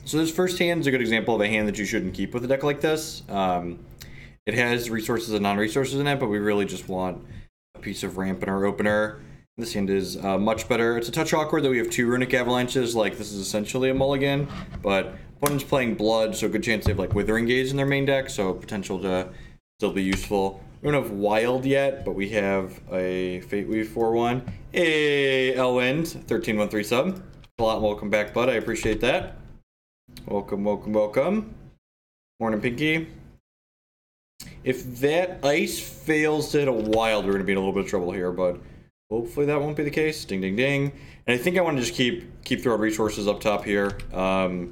So this first hand is a good example of a hand that you shouldn't keep with a deck like this. It has resources and non-resources in it, but we really just want a piece of ramp in our opener. This hand is much better. It's a touch awkward that we have 2 Runic Avalanches. Like, this is essentially a mulligan, but opponent's playing Blood, so good chance they have, like, Withering Gaze in their main deck, so potential to still be useful. We don't have Wild yet, but we have a Fate Weave 4-1. Hey, Elwind, 1313 sub. A lot, welcome back, bud. I appreciate that. Welcome, welcome, welcome. Morning, Pinky. If that ice fails to hit a wild, we're going to be in a little bit of trouble here, but hopefully that won't be the case. Ding, ding, ding. And I think I want to just keep throwing resources up top here. We're going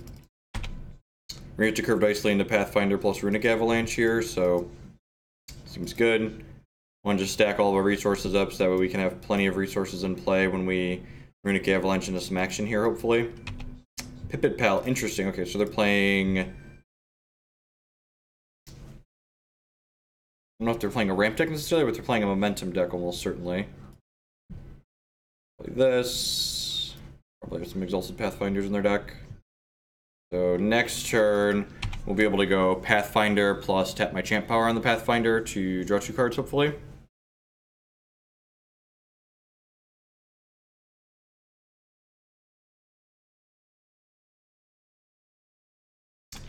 to get to curve nicely into Pathfinder plus Runic Avalanche here, so seems good. I want to just stack all of our resources up so that way we can have plenty of resources in play when we Runic Avalanche into some action here, hopefully. Pipit Pal, interesting. Okay, so they're playing... I don't know if they're playing a ramp deck necessarily, but they're playing a momentum deck almost certainly. Play this. Probably have some Exalted Pathfinders in their deck. So next turn, we'll be able to go Pathfinder plus tap my champ power on the Pathfinder to draw 2 cards, hopefully.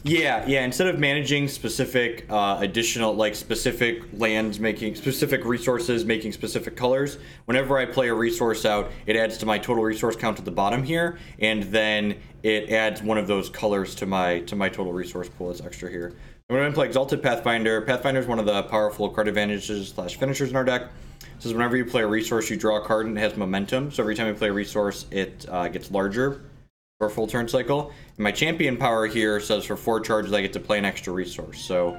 Yeah, instead of managing specific additional, like specific lands, making specific resources, making specific colors, whenever I play a resource out, it adds to my total resource count at the bottom here, and then it adds one of those colors to my total resource pool as extra here. I'm going to play Exalted Pathfinder. Pathfinder is one of the powerful card advantages / finishers in our deck. It says whenever you play a resource, you draw a card and it has momentum, so every time you play a resource, it gets larger for a full turn cycle. And my champion power here says for 4 charges I get to play an extra resource. So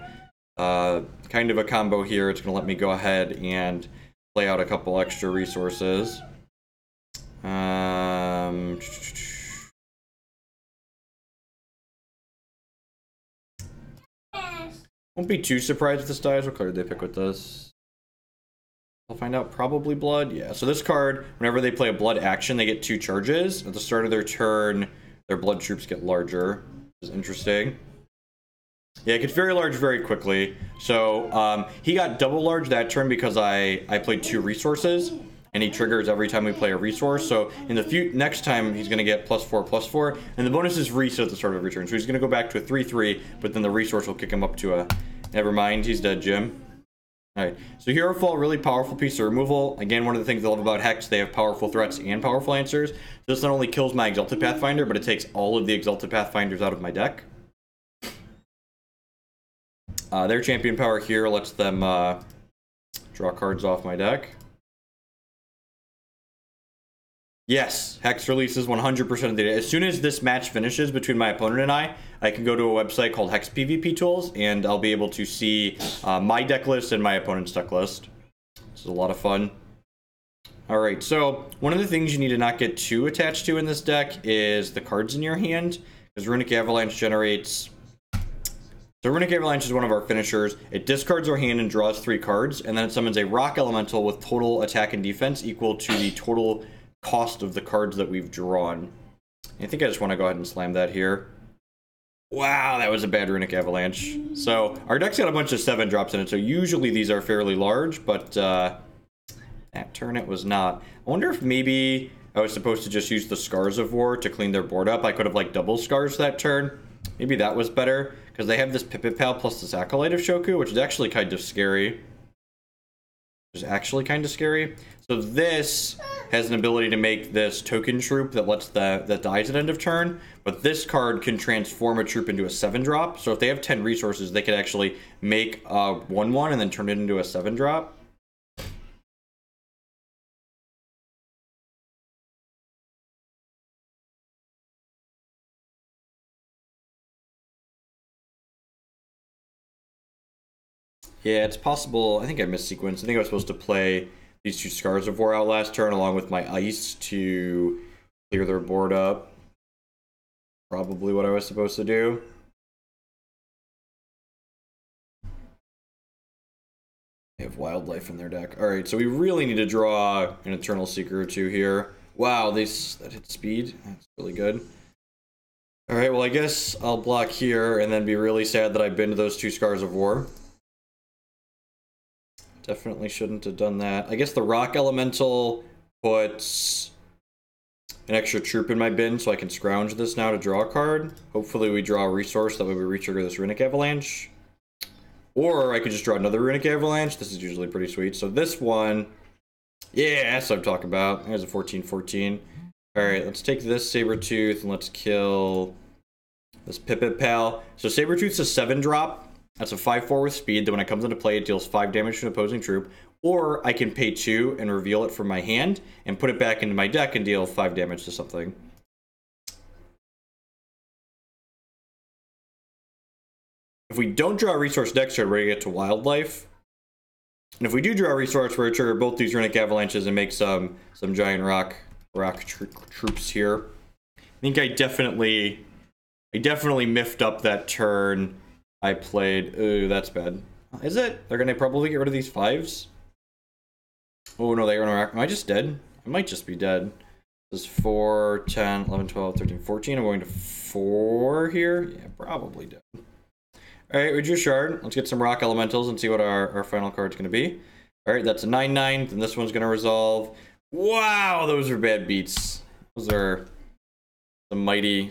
kind of a combo here. It's going to let me go ahead and play out a couple extra resources. Won't be too surprised if this dies. What card did they pick with this? I'll find out. Probably Blood. Yeah, so this card, whenever they play a Blood action, they get 2 charges. At the start of their turn, their Blood troops get larger, which is interesting. Yeah, it gets very large very quickly. So he got double large that turn because I played 2 resources, and he triggers every time we play a resource. So in the next time, he's going to get +4/+4, and the bonus is reset at the start of every turn. So he's going to go back to a 3/3, but then the resource will kick him up to a... Never mind, he's dead, Jim. Alright, so Hero Fall, really powerful piece of removal. Again, one of the things I love about Hex, they have powerful threats and powerful answers. This not only kills my Exalted Pathfinder, but it takes all of the Exalted Pathfinders out of my deck. Their champion power here lets them draw cards off my deck. Yes, Hex releases 100% of the data. As soon as this match finishes between my opponent and I can go to a website called Hex PvP Tools, and I'll be able to see my deck list and my opponent's deck list. This is a lot of fun. Alright, so one of the things you need to not get too attached to in this deck is the cards in your hand, because Runic Avalanche generates... So Runic Avalanche is one of our finishers. It discards our hand and draws 3 cards, and then it summons a Rock Elemental with total attack and defense equal to the total cost of the cards that we've drawn. I think I just want to go ahead and slam that here. Wow, that was a bad Runic Avalanche. So our deck's got a bunch of 7-drops in it, so usually these are fairly large, but that turn it was not. I wonder if maybe I was supposed to just use the Scars of War to clean their board up. I could have like double Scars that turn. Maybe that was better, because they have this Pipit Pal plus this Acolyte of Shoku, which is actually kind of scary. So this has an ability to make this token troop that dies at end of turn, but this card can transform a troop into a 7-drop. So if they have 10 resources, they could actually make a 1/1 and then turn it into a 7-drop. Yeah, it's possible. I think I missequenced. I think I was supposed to play these 2 Scars of War out last turn along with my Ice to clear their board up. Probably what I was supposed to do. They have Wildlife in their deck. Alright, so we really need to draw an Eternal Seeker or 2 here. Wow, that hit speed. That's really good. Alright, well I guess I'll block here and then be really sad that I've been to those 2 Scars of War. Definitely shouldn't have done that. I guess the Rock Elemental puts an extra troop in my bin so I can scrounge this now to draw a card. Hopefully we draw a resource, that way we re-trigger this Runic Avalanche. Or I could just draw another Runic Avalanche. This is usually pretty sweet. So this one, yeah, that's what I'm talking about. There's a 14/14. Alright, let's take this Sabretooth and let's kill this Pipit Pal. So Sabretooth's a 7-drop. That's a 5/4 with speed, that when it comes into play, it deals 5 damage to an opposing troop. Or I can pay 2 and reveal it from my hand and put it back into my deck and deal 5 damage to something. If we don't draw a resource next turn, we're going to get to Wildlife. And if we do draw a resource, we're going to trigger both these Runic Avalanches and make some giant rock troops here. I think I definitely miffed up that turn I played. Ooh, that's bad. Is it? They're going to probably get rid of these 5s? Oh, no, they're going to... Am I just dead? I might just be dead. This is 4, 10, 11, 12, 13, 14. I'm going to 4 here. Yeah, probably dead. Alright, we drew Shard. Let's get some Rock Elementals and see what our final card's going to be. Alright, that's a 9/9. Then this one's going to resolve. Wow, those are bad beats. Those are some mighty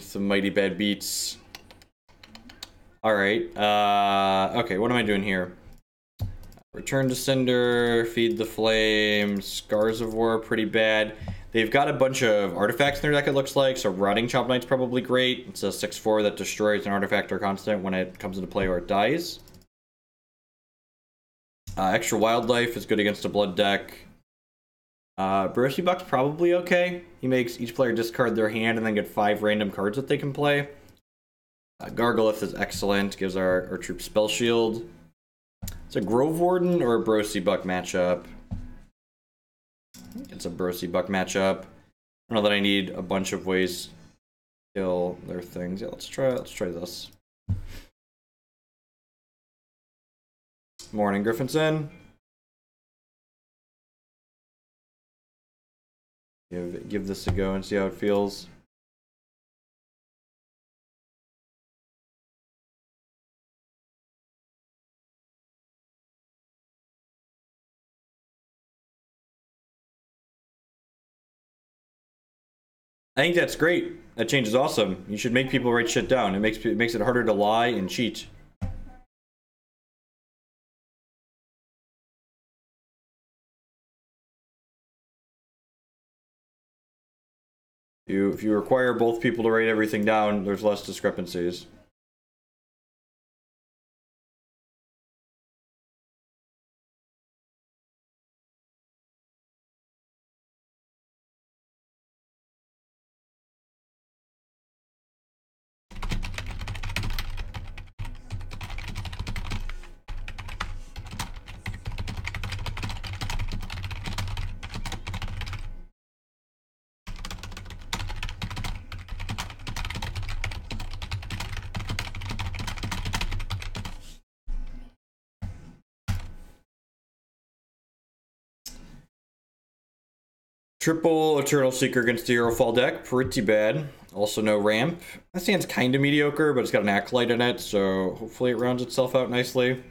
bad beats. Alright, okay, what am I doing here? Return to Cinder, Feed the Flame, Scars of War, pretty bad. They've got a bunch of artifacts in their deck, it looks like, so Rotting Chompknight's probably great. It's a 6/4 that destroys an artifact or constant when it comes into play or it dies. Extra Wildlife is good against a blood deck. Brosi-Buk's probably okay. He makes each player discard their hand and then get 5 random cards that they can play. Gargalith is excellent, gives our troops Spell Shield. It's a Grove Warden or a Brosi-Buk matchup. I think it's a Brosi-Buk matchup. I don't know that I need a bunch of ways to kill their things. Yeah, let's try this. Morning, Griffinson. Give this a go and see how it feels. I think that's great. That change is awesome. You should make people write shit down. It makes it harder to lie and cheat. If you require both people to write everything down, there's less discrepancies. Triple Eternal Seeker against the Eurofall deck, pretty bad. Also no ramp. That stand's kind of mediocre, but it's got an Acolyte in it, so hopefully it rounds itself out nicely.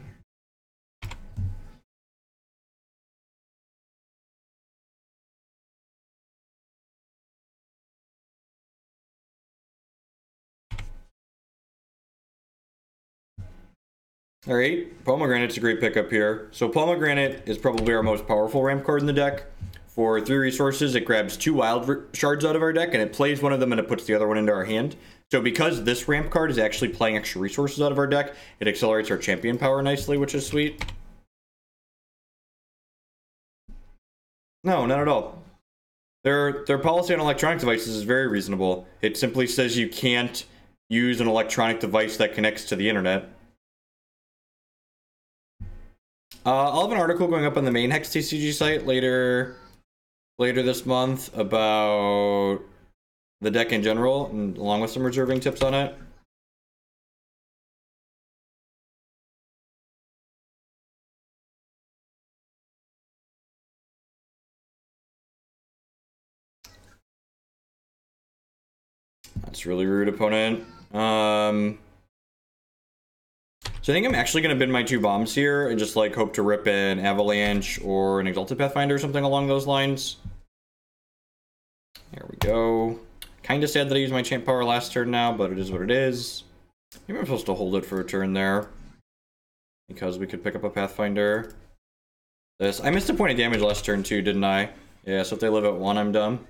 Alright, Palm of Granite's a great pickup here. So Palm of Granite is probably our most powerful ramp card in the deck. For 3 resources, it grabs 2 wild shards out of our deck, and it plays one of them and it puts the other one into our hand. So because this ramp card is actually playing extra resources out of our deck, it accelerates our champion power nicely, which is sweet. No, not at all. Their policy on electronic devices is very reasonable. It simply says you can't use an electronic device that connects to the internet. I'll have an article going up on the main Hex TCG site later this month about the deck in general, and along with some reserving tips on it. That's really rude, opponent. So I think I'm actually going to bin my 2 bombs here and just like hope to rip an Avalanche or an Exalted Pathfinder or something along those lines. There we go. Kind of sad that I used my champ power last turn now, but it is what it is. Maybe I'm supposed to hold it for a turn there, because we could pick up a Pathfinder. I missed a point of damage last turn too, didn't I? Yeah, so if they live at 1, I'm dumb.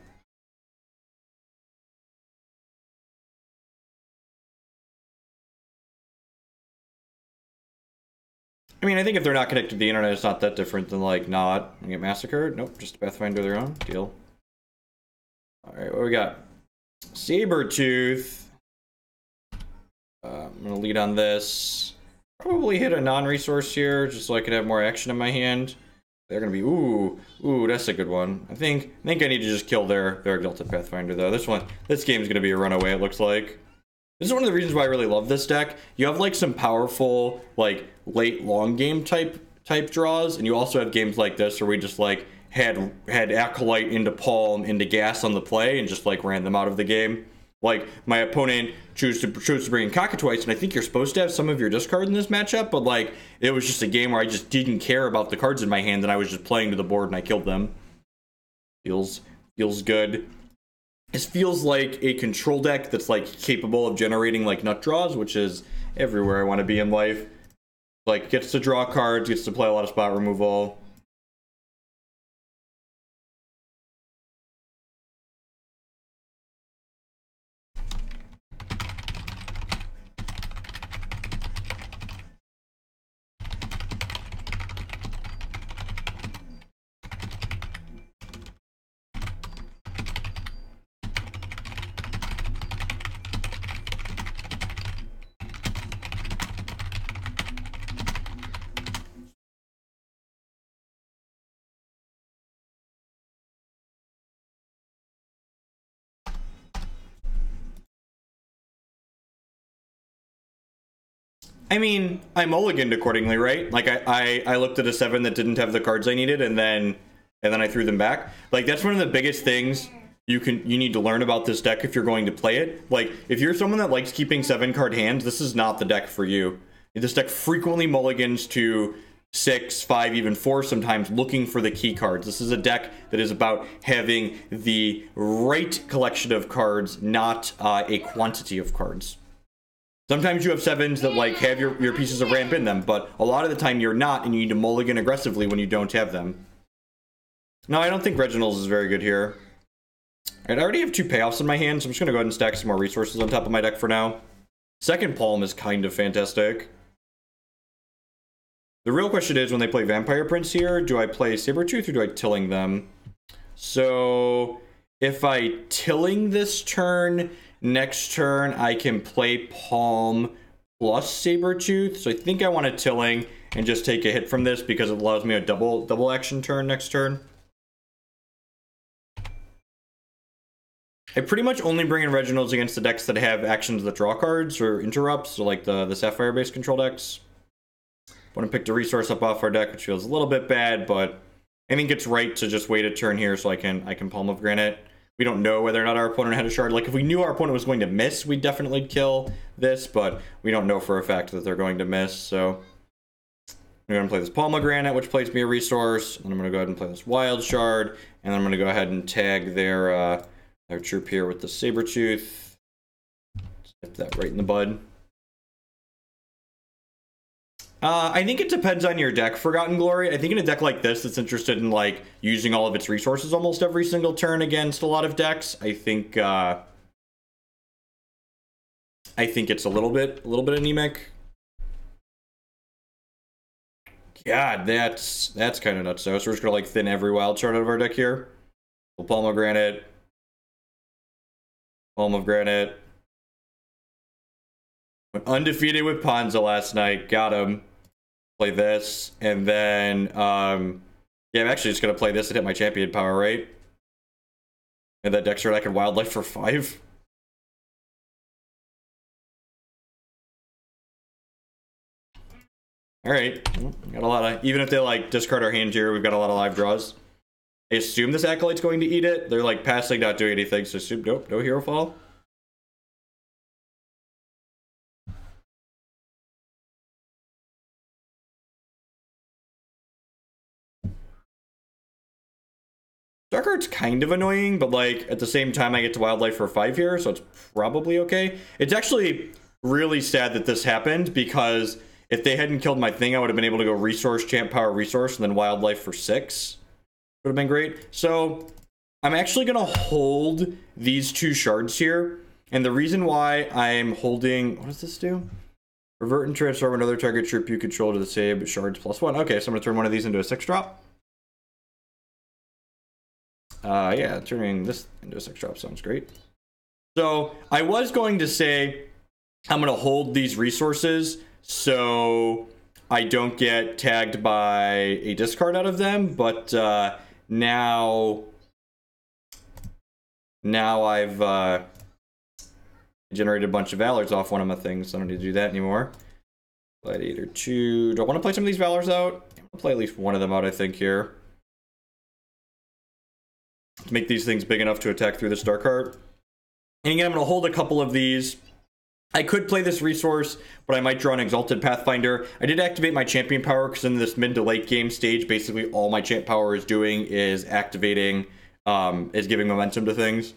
I mean, I think if they're not connected to the internet, it's not that different than, like, not get massacred. Nope, just a Pathfinder of their own. Deal. Alright, what we got? Sabretooth. I'm gonna lead on this. Probably hit a non-resource here, just so I could have more action in my hand. They're gonna be, ooh, that's a good one. I think I need to just kill their Exalted Pathfinder, though. This game's gonna be a runaway, it looks like. This is one of the reasons why I really love this deck. You have, like, some powerful, like, late long game type draws, and you also have games like this where we just, like, had Acolyte into Palm into gas on the play and just, like, ran them out of the game. Like, my opponent chose to bring in Cockatrice, and I think you're supposed to have some of your discard in this matchup, but, like, it was just a game where I just didn't care about the cards in my hand, and I was just playing to the board and I killed them. Feels good. This feels like a control deck that's, like, capable of generating, like, nut draws, which is everywhere I want to be in life. Like, gets to draw cards, gets to play a lot of spot removal. I mean, I mulliganed accordingly, right? Like, I looked at a 7 that didn't have the cards I needed, and then I threw them back. Like, that's one of the biggest things you need to learn about this deck if you're going to play it. Like, if you're someone that likes keeping 7-card hands, this is not the deck for you. This deck frequently mulligans to 6, 5, even 4 sometimes, looking for the key cards. This is a deck that is about having the right collection of cards, not a quantity of cards. Sometimes you have 7s that, like, have your pieces of ramp in them, but a lot of the time you're not, and you need to mulligan aggressively when you don't have them. No, I don't think Reginald's is very good here. Alright, I already have 2 payoffs in my hand, so I'm just going to go ahead and stack some more resources on top of my deck for now. Second Palm is kind of fantastic. The real question is, when they play Vampire Prince here, do I play Sabretooth or do I Tilling them? So, if I Tilling this turn, next turn I can play Palm plus Sabretooth. So I think I want a Tilling and just take a hit from this because it allows me a double action turn next turn. I pretty much only bring in Reginald's against the decks that have actions that draw cards or interrupts, so like the Sapphire-based control decks. Want to pick the resource up off our deck, which feels a little bit bad, but I think it's right to just wait a turn here so I can Palm of Granite. We don't know whether or not our opponent had a shard. Like, if we knew our opponent was going to miss, we'd definitely kill this, but we don't know for a fact that they're going to miss, so I'm going to play this Palm of Granite, which plays me a resource, and I'm going to go ahead and play this Wild Shard, and I'm going to go ahead and tag their troop here with the Sabretooth. Nip that right in the bud. I think it depends on your deck, Forgotten Glory. I think in a deck like this that's interested in, like, using all of its resources almost every single turn against a lot of decks, I think it's a little bit anemic. God, that's kind of nuts, though. So we're just gonna, like, thin every wild shard out of our deck here. Palm of Granite. Palm of Granite. Went undefeated with Ponza last night. Got him. Play this. And then, yeah, I'm actually just going to play this and hit my champion power, right? And that deck shard I can wildlife for 5. Alright. Got a lot of... Even if they, like, discard our hand here, we've got a lot of live draws. I assume this Acolyte's going to eat it. They're, like, passing, not doing anything, so assume, nope, no hero fall. Dark Art's kind of annoying, but like at the same time I get to Wildlife for 5 here, so it's probably okay. It's actually really sad that this happened, because if they hadn't killed my thing, I would have been able to go Resource, Champ Power, Resource, and then Wildlife for 6. Would have been great. So I'm actually going to hold these 2 shards here. And the reason why I'm holding... What does this do? Revert and transform another target troop you control to the same shards +1. Okay, so I'm going to turn one of these into a 6-drop. Yeah, turning this into a 6-drop sounds great. So I was going to say I'm going to hold these resources so I don't get tagged by a discard out of them, but now I've generated a bunch of Valors off one of my things, so I don't need to do that anymore. Gladiator 2. Do I want to play some of these Valors out? I'm going to play at least one of them out, I think, here. To make these things big enough to attack through this Dark Heart. And again, I'm going to hold a couple of these. I could play this resource, but I might draw an Exalted Pathfinder. I did activate my champion power, because in this mid to late game stage, basically all my champ power is doing is activating, is giving momentum to things.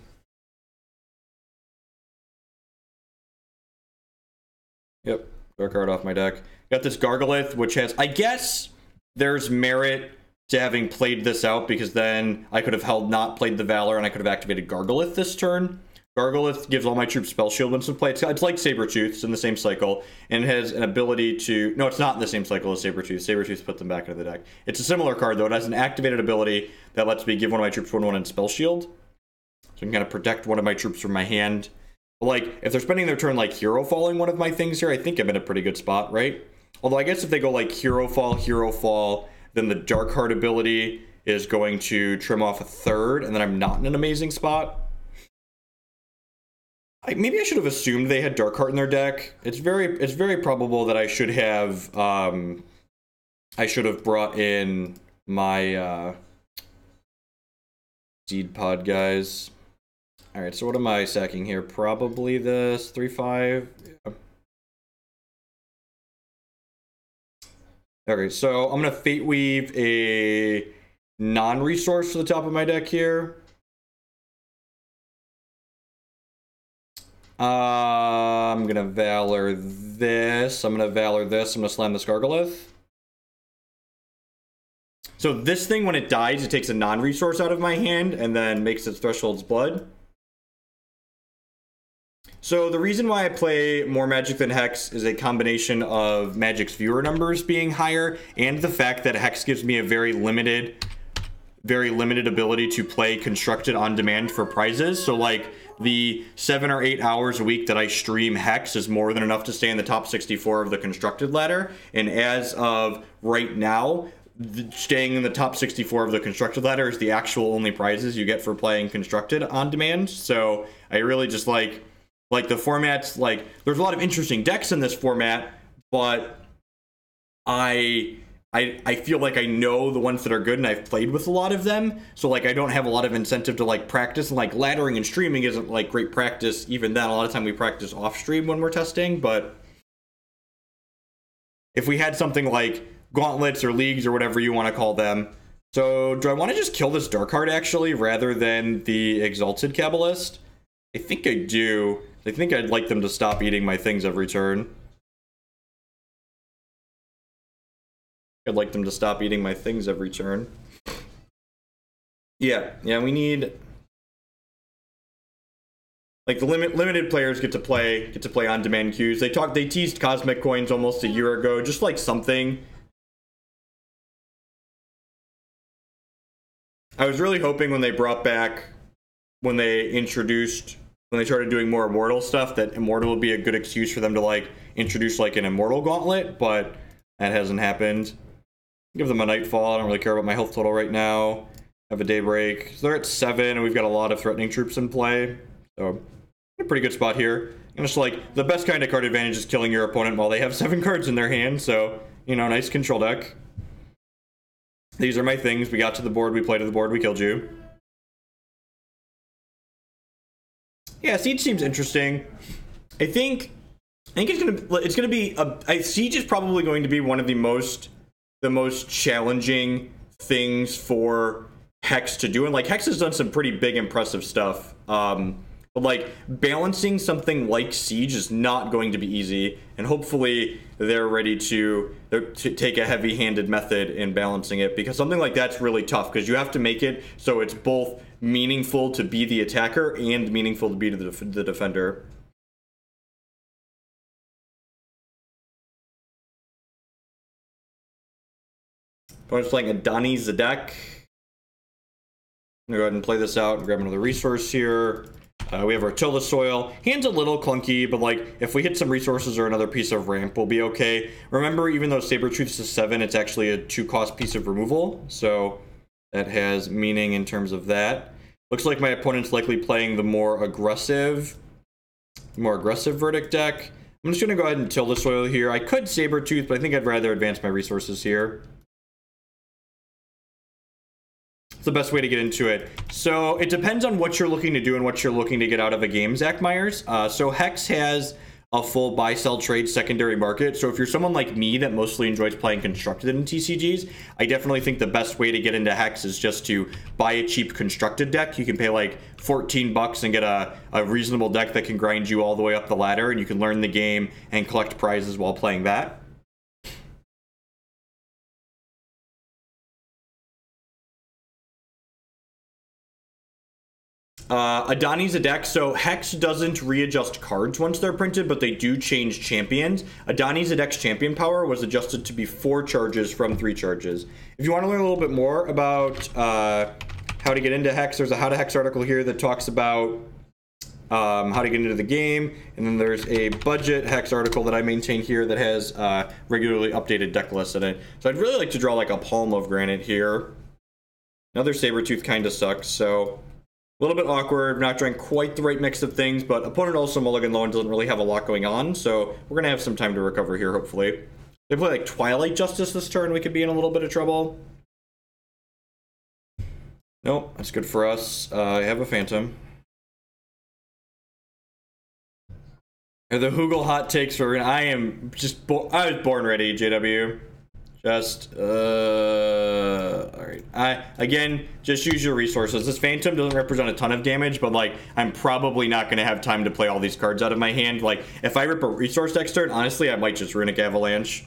Yep, Dark Heart off my deck. Got this Gargalith, which has, I guess there's merit to having played this out, because then I could have not played the Valor, and I could have activated Gargalith this turn. Gargalith gives all my troops Spell Shield once in play. It's like Sabretooth, it's in the same cycle, and it has an ability to... No, it's not in the same cycle as Sabretooth. Sabretooth put them back into the deck. It's a similar card, though. It has an activated ability that lets me give one of my troops 1/1 in Spell Shield. So I can kind of protect one of my troops from my hand. But, like, if they're spending their turn, like, Hero Falling one of my things here, I think I'm in a pretty good spot, right? Although I guess if they go, like, Hero Fall, then the Dark Heart ability is going to trim off a 3rd, and then I'm not in an amazing spot. Maybe I should have assumed they had Dark Heart in their deck. It's very probable that I should have brought in my Seed Pod guys. All right, so what am I sacking here? Probably this 3/5. Yeah. Okay, so I'm gonna Fate Weave a non-resource to the top of my deck here. I'm gonna Valor this. I'm gonna Valor this. I'm gonna slam this Gargalith. So this thing, when it dies, it takes a non-resource out of my hand and then makes its Threshold's Blood. So the reason why I play more Magic than Hex is a combination of Magic's viewer numbers being higher and the fact that Hex gives me a very limited ability to play Constructed on demand for prizes. So like the 7 or 8 hours a week that I stream Hex is more than enough to stay in the top 64 of the Constructed ladder. And as of right now, staying in the top 64 of the Constructed ladder is the actual only prizes you get for playing Constructed on demand. So I really just like the format's, like, there's a lot of interesting decks in this format, but I feel like I know the ones that are good, and I've played with a lot of them, so like I don't have a lot of incentive to like practice, and like laddering and streaming isn't like great practice. Even then, a lot of time we practice off stream when we're testing. But if we had something like gauntlets or leagues or whatever you want to call them, so do I want to just kill this Dark Heart actually rather than the Exalted Kabbalist? I think I do. I think I'd like them to stop eating my things every turn. I'd like them to stop eating my things every turn. Yeah, we need, like, the limited players get to play on demand queues. They teased Cosmic Coins almost a year ago, just like something. I was really hoping when they started doing more Immortal stuff, that Immortal would be a good excuse for them to like introduce like an Immortal Gauntlet, but that hasn't happened. Give them a Nightfall. I don't really care about my health total right now. Have a Daybreak. So they're at 7, and we've got a lot of threatening troops in play. So, a pretty good spot here. And just like, the best kind of card advantage is killing your opponent while they have 7 cards in their hand. So, you know, nice control deck. These are my things. We got to the board, we played to the board, we killed you. Yeah, Siege seems interesting. I think it's gonna be Siege is probably going to be one of the most challenging things for Hex to do. And like Hex has done some pretty big, impressive stuff. But like balancing something like Siege is not going to be easy, and hopefully they're ready to take a heavy-handed method in balancing it, because something like that's really tough, because you have to make it so it's both meaningful to be the attacker and meaningful to be the defender. Opponent's playing Adani Zedek. I'm gonna go ahead and play this out and grab another resource here. We have our Tilda Soil. Hand's a little clunky, but like if we hit some resources or another piece of ramp, we'll be okay. Remember, even though Sabretooth is a 7, it's actually a 2-cost piece of removal, so that has meaning in terms of that. Looks like my opponent's likely playing the more aggressive Verdict deck. I'm just gonna go ahead and Tilda Soil here. I could Sabretooth, but I think I'd rather advance my resources here. It's the best way to get into it. So it depends on what you're looking to do and what you're looking to get out of a game, Zach Myers. So Hex has a full buy-sell trade secondary market. So if you're someone like me that mostly enjoys playing constructed in TCGs, I definitely think the best way to get into Hex is just to buy a cheap constructed deck. You can pay like 14 bucks and get a reasonable deck that can grind you all the way up the ladder, and you can learn the game and collect prizes while playing that. Adani's a deck, so Hex doesn't readjust cards once they're printed, but they do change champions. Adani's a deck's champion power was adjusted to be 4 charges from 3 charges. If you want to learn a little bit more about how to get into Hex, there's a How to Hex article here that talks about how to get into the game, and then there's a budget Hex article that I maintain here that has regularly updated deck lists in it. So I'd really like to draw like a Palm of Granite here. Another Sabretooth kind of sucks, so a little bit awkward, not drawing quite the right mix of things, but opponent also mulligan low and doesn't really have a lot going on, so we're going to have some time to recover here, hopefully. If they play like Twilight Justice this turn, we could be in a little bit of trouble. Nope, that's good for us. I have a Phantom. The Hoogle hot takes for I was born ready, JW. Just alright. Again, just use your resources. This Phantom doesn't represent a ton of damage, but like I'm probably not gonna have time to play all these cards out of my hand. Like if I rip a resource next turn, honestly I might just Runic Avalanche.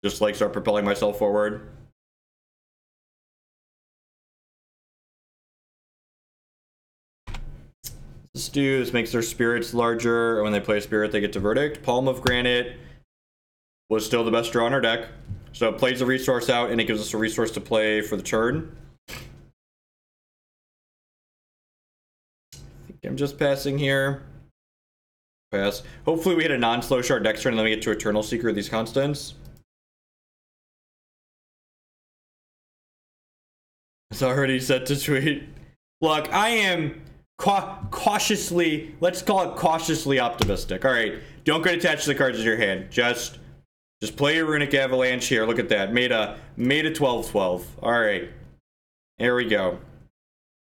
Just like start propelling myself forward. This makes their spirits larger, and when they play a spirit they get to Verdict. Palm of Granite was still the best draw in our deck. So it plays a resource out, and it gives us a resource to play for the turn. I think I'm just passing here. Pass. Hopefully we hit a non-slow shard next turn, and then we get to Eternal Seeker of these constants. It's already set to tweet. Look, I am cautiously, let's call it cautiously optimistic. All right, don't get attached to the cards in your hand. Just play your Runic Avalanche here. Look at that. Made a 12-12. All right. There we go.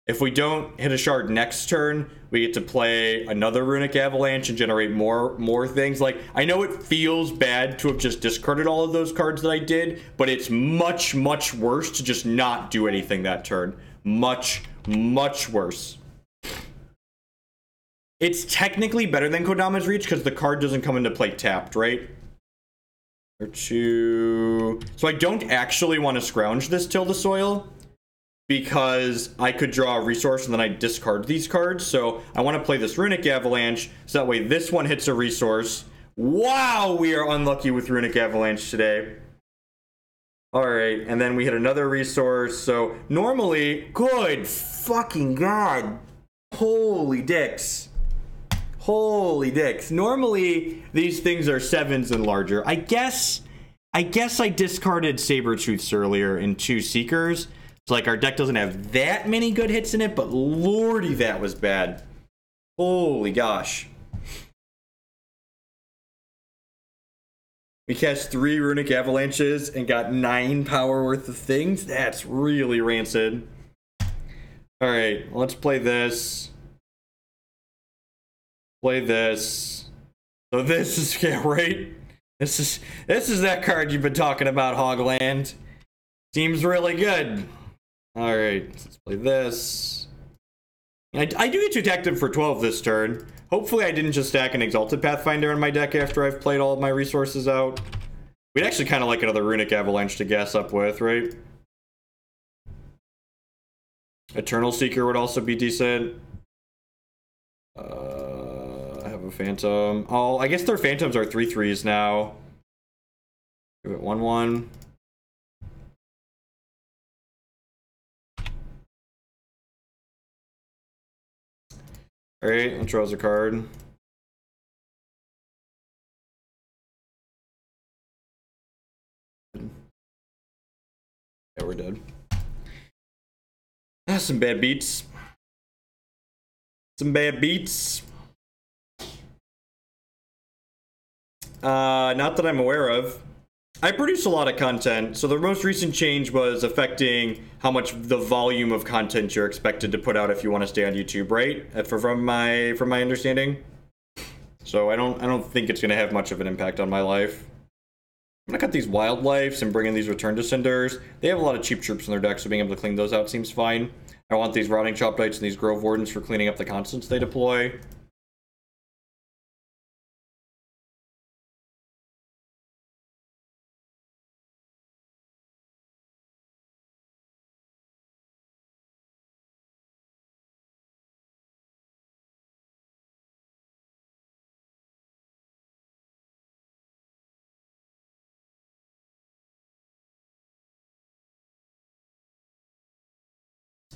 If we don't hit a shard next turn, we get to play another Runic Avalanche and generate more things. Like, I know it feels bad to have just discarded all of those cards that I did, but it's much, much worse to just not do anything that turn. Much, much worse. It's technically better than Kodama's Reach because the card doesn't come into play tapped, right? Or 2. So I don't actually want to scrounge this Tilda Soil because I could draw a resource and then I discard these cards. So I want to play this Runic Avalanche so that way this one hits a resource. Wow, we are unlucky with Runic Avalanche today. Alright, and then we hit another resource. So normally, good fucking god. Holy dicks. Holy dicks. Normally, these things are 7s and larger. I guess I discarded Sabretooths earlier in 2 Seekers. So, like, our deck doesn't have that many good hits in it, but lordy, that was bad. Holy gosh. We cast 3 Runic Avalanches and got 9 power worth of things. That's really rancid. Alright, let's play this. Play this. So this is, yeah, right? This is that card you've been talking about, Hogland. Seems really good. Alright, let's play this. I do get to attack them for 12 this turn. Hopefully I didn't just stack an Exalted Pathfinder in my deck after I've played all of my resources out. We'd actually kind of like another Runic Avalanche to gas up with, right? Eternal Seeker would also be decent. I have a Phantom. Oh, I guess their Phantoms are 3/3s now. Give it 1/1. Alright, and draws a card. Yeah, we're dead. That's some bad beats. Some bad beats. Not that I'm aware of. I produce a lot of content, so the most recent change was affecting how much the volume of content you're expected to put out if you want to stay on YouTube, right? From my understanding. So I don't think it's gonna have much of an impact on my life. I'm gonna cut these Wildlifes and bring in these Return to Cinders. They have a lot of cheap troops in their deck, so being able to clean those out seems fine. I want these Rotting Chompknights and these Grove Wardens for cleaning up the constants they deploy.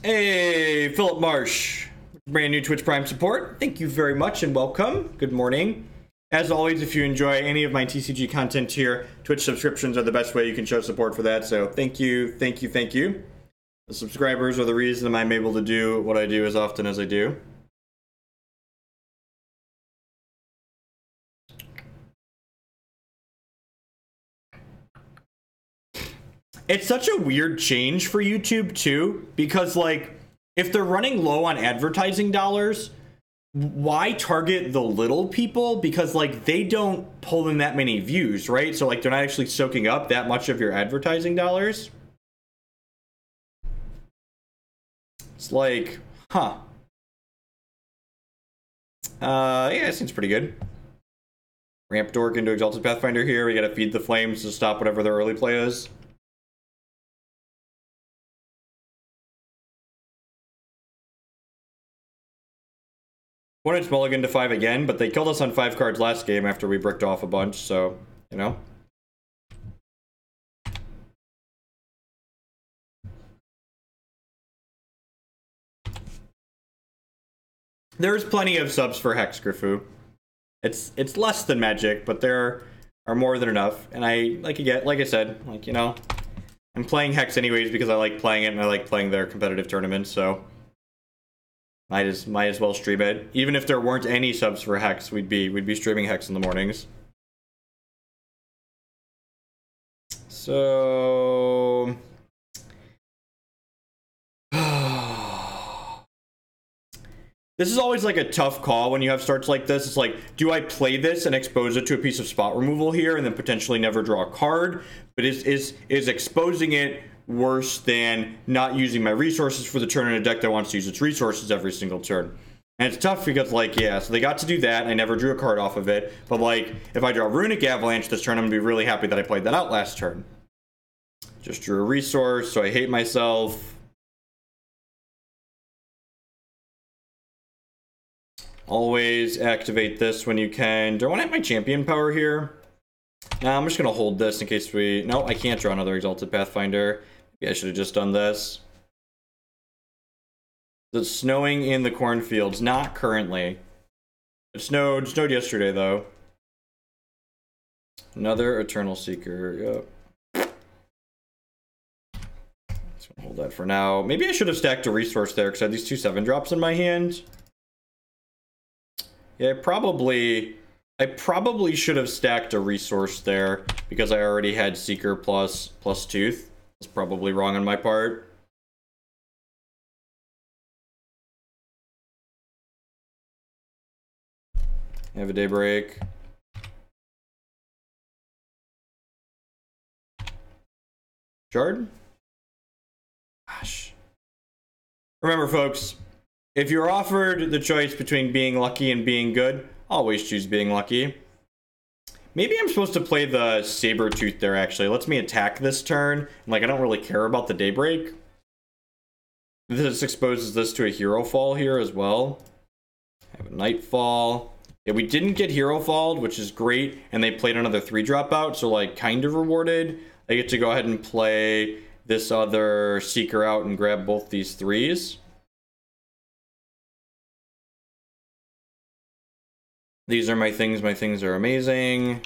Hey, Philip Marsh, brand new Twitch Prime support. Thank you very much and welcome. Good morning. As always, if you enjoy any of my TCG content here, Twitch subscriptions are the best way you can show support for that. So thank you, thank you, thank you. The subscribers are the reason I'm able to do what I do as often as I do. It's such a weird change for YouTube too, because like if they're running low on advertising dollars, why target the little people? Because like they don't pull in that many views, right? So like they're not actually soaking up that much of your advertising dollars. It's like, huh. Yeah, it seems pretty good. Ramp Dork into Exalted Pathfinder here. We gotta feed the flames to stop whatever their early play is. Wanted Mulligan to 5 again, but they killed us on 5 cards last game after we bricked off a bunch, so, you know. There's plenty of subs for Hex, Grifu. It's less than Magic, but there are more than enough. And I, like I said, like, you know, I'm playing Hex anyways because I like playing it and I like playing their competitive tournaments, so might as well stream it. Even if there weren't any subs for Hex, we'd be streaming Hex in the mornings. So this is always like a tough call when you have starts like this. It's like, do I play this and expose it to a piece of spot removal here and then potentially never draw a card? But is exposing it worse than not using my resources for the turn in a deck that wants to use its resources every single turn? And it's tough because, like, yeah, so they got to do that. I never drew a card off of it. But, like, if I draw Runic Avalanche this turn, I'm going to be really happy that I played that out last turn. Just drew a resource, so I hate myself. Always activate this when you can. Do I want to have my champion power here? Nah, I'm just going to hold this in case we... No, I can't draw another Exalted Pathfinder. Maybe I should have just done this. It's snowing in the cornfields. Not currently. It snowed yesterday, though. Another Eternal Seeker. Yep. Just going to hold that for now. Maybe I should have stacked a resource there because I had these 2 7-drops in my hand. Yeah, I probably should have stacked a resource there because I already had Seeker plus Tooth. That's probably wrong on my part. Have a Daybreak. Shard? Gosh. Remember, folks, if you're offered the choice between being lucky and being good, always choose being lucky. Maybe I'm supposed to play the Sabretooth there, actually. Lets me attack this turn. Like, I don't really care about the Daybreak. This exposes this to a Hero Fall here as well. I have a Nightfall. Yeah, we didn't get Hero Falled, which is great. And they played another 3-drop out, so, like, kind of rewarded. I get to go ahead and play this other Seeker out and grab both these 3s. These are my things. My things are amazing.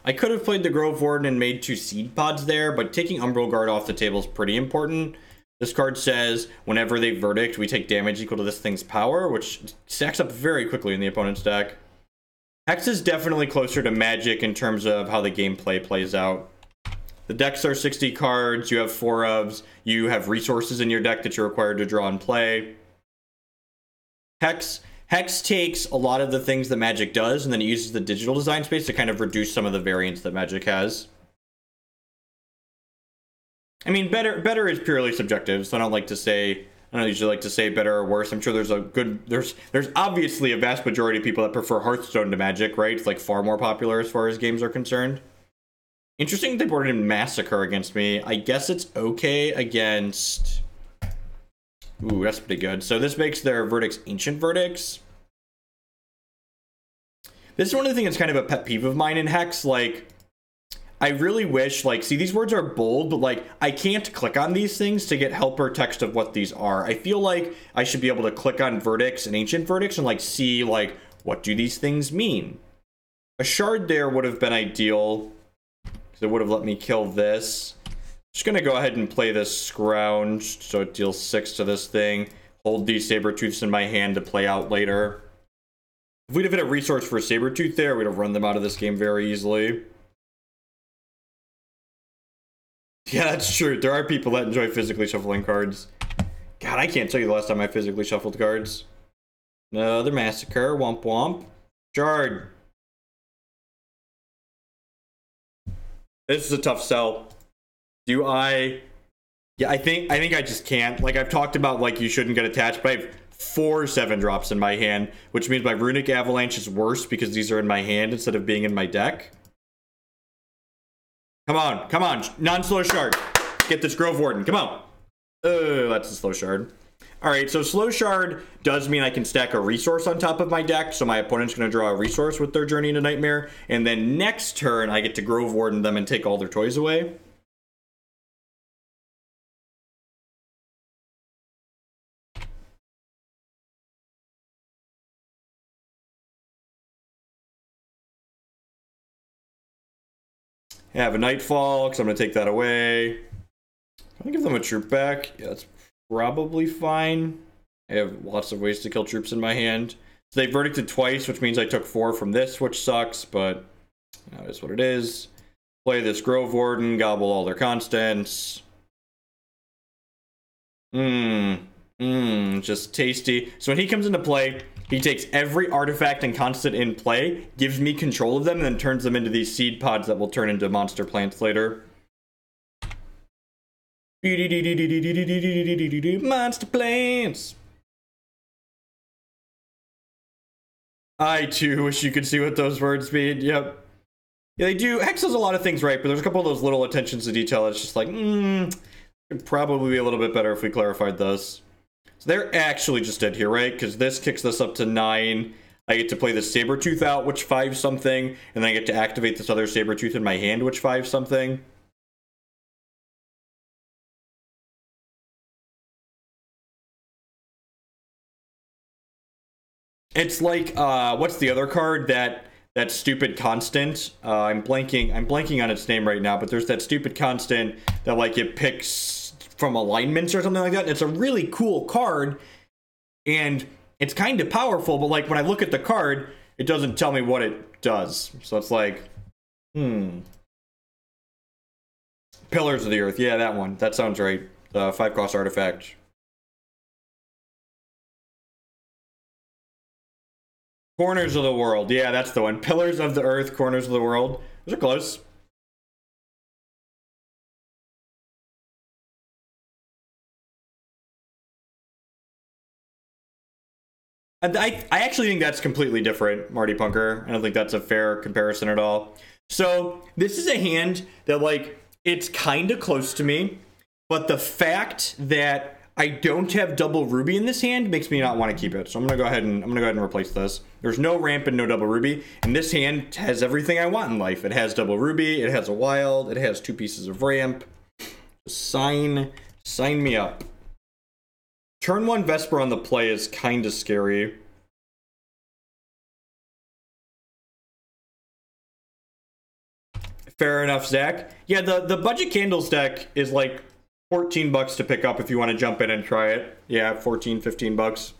I could have played the Grove Warden and made 2 Seed Pods there, but taking Umbral Guard off the table is pretty important. This card says, whenever they Verdict, we take damage equal to this thing's power, which stacks up very quickly in the opponent's deck. Hex is definitely closer to Magic in terms of how the gameplay plays out. The decks are 60 cards, you have 4 ofs, you have resources in your deck that you're required to draw and play. Hex takes a lot of the things that Magic does, and then it uses the digital design space to kind of reduce some of the variance that Magic has. I mean, better is purely subjective, so I don't usually like to say better or worse. I'm sure there's obviously a vast majority of people that prefer Hearthstone to Magic, right? It's like far more popular as far as games are concerned. Interesting they boarded in Massacre against me. I guess it's okay against... Ooh, that's pretty good. So this makes their verdicts ancient verdicts. This is one of the things that's kind of a pet peeve of mine in Hex. Like, I really wish, like, see, these words are bold, but, like, I can't click on these things to get helper text of what these are. I feel like I should be able to click on verdicts and ancient verdicts and, like, see, like, what do these things mean? A shard there would have been ideal, because it would have let me kill this. Just gonna go ahead and play this Scrounged, so it deals 6 to this thing. Hold these Sabretooths in my hand to play out later. If we'd have had a resource for a Sabretooth there, we'd have run them out of this game very easily. Yeah, that's true. There are people that enjoy physically shuffling cards. God, I can't tell you the last time I physically shuffled cards. Another Massacre. Womp womp. Shard. This is a tough sell. Do I... Yeah, I think I just can't. Like, I've talked about, like, you shouldn't get attached, but I have 4 7-drops in my hand, which means my Runic Avalanche is worse because these are in my hand instead of being in my deck. Come on, non-slow shard. Get this Grove Warden, come on. That's a slow shard. All right, so slow shard does mean I can stack a resource on top of my deck, so my opponent's gonna draw a resource with their Journey into Nightmare, and then next turn, I get to Grove Warden them and take all their toys away. I have a Nightfall, because I'm going to take that away. I'm going to give them a troop back. Yeah, that's probably fine. I have lots of ways to kill troops in my hand. So they verdicted twice, which means I took 4 from this, which sucks, but that is what it is. Play this Grove Warden, gobble all their constants. Just tasty. So when he comes into play, he takes every artifact and constant in play, gives me control of them, and then turns them into these seed pods that will turn into monster plants later. Monster plants! I too wish you could see what those words mean. Yep. Yeah, they do. Hex does a lot of things right, but there's a couple of those little attentions to detail that's just like, could probably be a little bit better if we clarified this. So they're actually just dead here, right? Because this kicks this up to 9. I get to play the Sabretooth out, which 5 something, and then I get to activate this other Sabretooth in my hand, which 5 something. It's like, what's the other card that stupid constant? I'm blanking on its name right now, but there's that stupid constant that, like, it picks from alignments or something like that. It's a really cool card, and it's kind of powerful, but, like, when I look at the card, it doesn't tell me what it does. So it's like, Pillars of the Earth. Yeah, that one. That sounds right. 5-cost artifact. Corners of the World. Yeah, that's the one. Pillars of the Earth, Corners of the World. Those are close. I actually think that's completely different, Marty Punker. I don't think that's a fair comparison at all. So this is a hand that, like, it's kind of close to me, but the fact that I don't have double ruby in this hand makes me not want to keep it. So I'm gonna go ahead and replace this. There's no ramp and no double ruby, and this hand has everything I want in life. It has double ruby, it has a wild, it has 2 pieces of ramp. Sign me up. Turn 1 Vesper on the play is kind of scary. Fair enough, Zach. Yeah, the budget candles deck is like $14 to pick up if you want to jump in and try it. Yeah, 14, 15 bucks.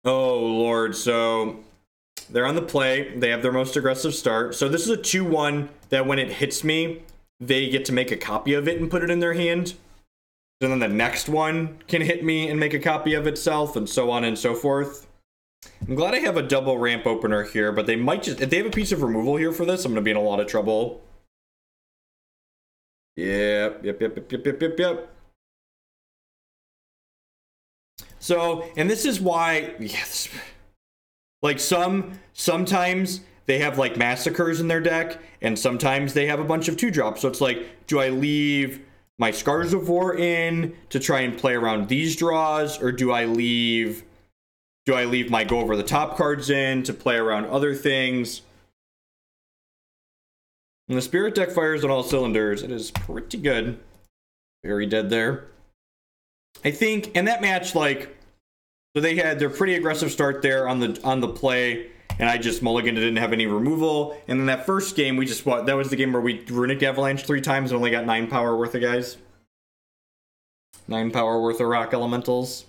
Oh, Lord. So they're on the play. They have their most aggressive start. So this is a 2-1 that when it hits me, they get to make a copy of it and put it in their hand. And then the next one can hit me and make a copy of itself, and so on and so forth. I'm glad I have a double ramp opener here, but they might just... If they have a piece of removal here for this, I'm going to be in a lot of trouble. Yep. So, and this is why... Yes. Like, sometimes they have, like, massacres in their deck, and sometimes they have a bunch of 2-drops. So it's like, do I leave my Scars of War in to try and play around these draws, or do I leave my go over the top cards in to play around other things? And the Spirit deck fires on all cylinders. It is pretty good. Very dead there. I think, and that match, like, so they had their pretty aggressive start there on the play, and I just mulliganed, didn't have any removal. And then that first game, we just, that was the game where we Runic Avalanche 3 times and only got 9 power worth of guys. 9 power worth of rock elementals.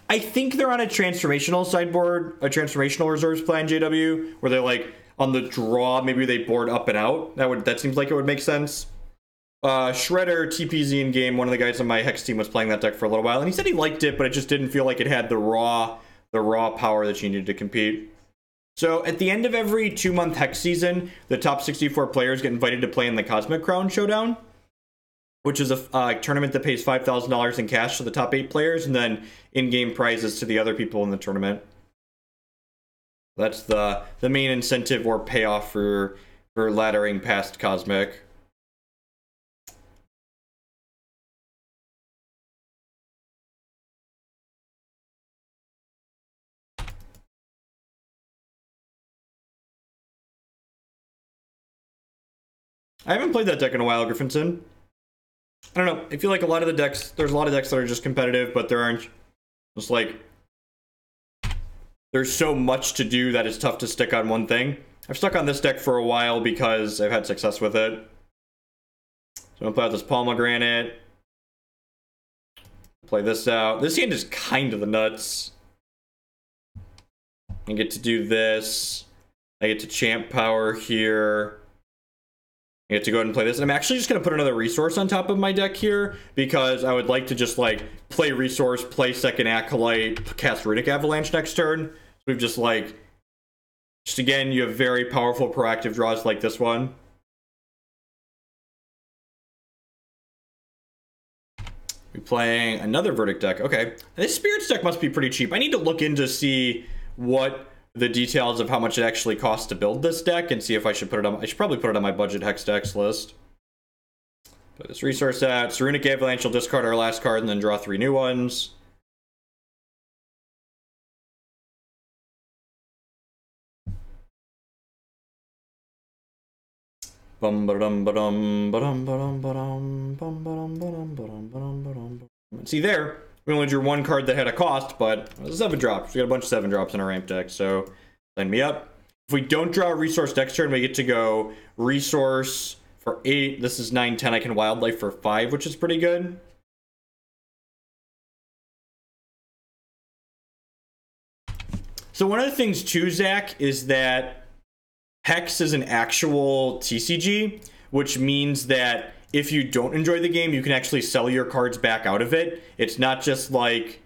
I think they're on a transformational sideboard, a transformational reserves plan, JW, where they're like on the draw, maybe they board up and out. That seems like it would make sense. Shredder, TPZ in game, one of the guys on my Hex team was playing that deck for a little while, and he said he liked it, but it just didn't feel like it had the raw power that you needed to compete. So at the end of every 2-month Hex season, the top 64 players get invited to play in the Cosmic Crown Showdown, which is a tournament that pays $5,000 in cash to the top 8 players, and then in-game prizes to the other people in the tournament. That's the main incentive or payoff for laddering past Cosmic. I haven't played that deck in a while, Griffinson. I don't know. I feel like a lot of the decks, there's a lot of decks that are just competitive, but there aren't. Just like, there's so much to do that it's tough to stick on one thing. I've stuck on this deck for a while because I've had success with it. So I'm gonna play out this Palm of Granite. Play this out. This hand is kind of the nuts. I get to do this. I get to champ power here. I get to go ahead and play this. And I'm actually just going to put another resource on top of my deck here because I would like to just, like, play resource, play second Acolyte, cast Runic Avalanche next turn. So we've just, like, just again, you have very powerful proactive draws like this one. We're playing another Verdict deck. Okay. This Spirits deck must be pretty cheap. I need to look in to see what the details of how much it actually costs to build this deck and see if I should put it on. I should probably put it on my budget Hex decks list. Put this resource out. So Runic Avalanche will discard our last card and then draw 3 new ones. See there, we only drew 1 card that had a cost, but it was 7 drops. We got a bunch of 7 drops in our ramp deck, so sign me up. If we don't draw a resource next turn, we get to go resource for 8. This is 9, 10. I can wildlife for 5, which is pretty good. So one of the things too, Zach, is that Hex is an actual TCG, which means that if you don't enjoy the game, you can actually sell your cards back out of it. It's not just like,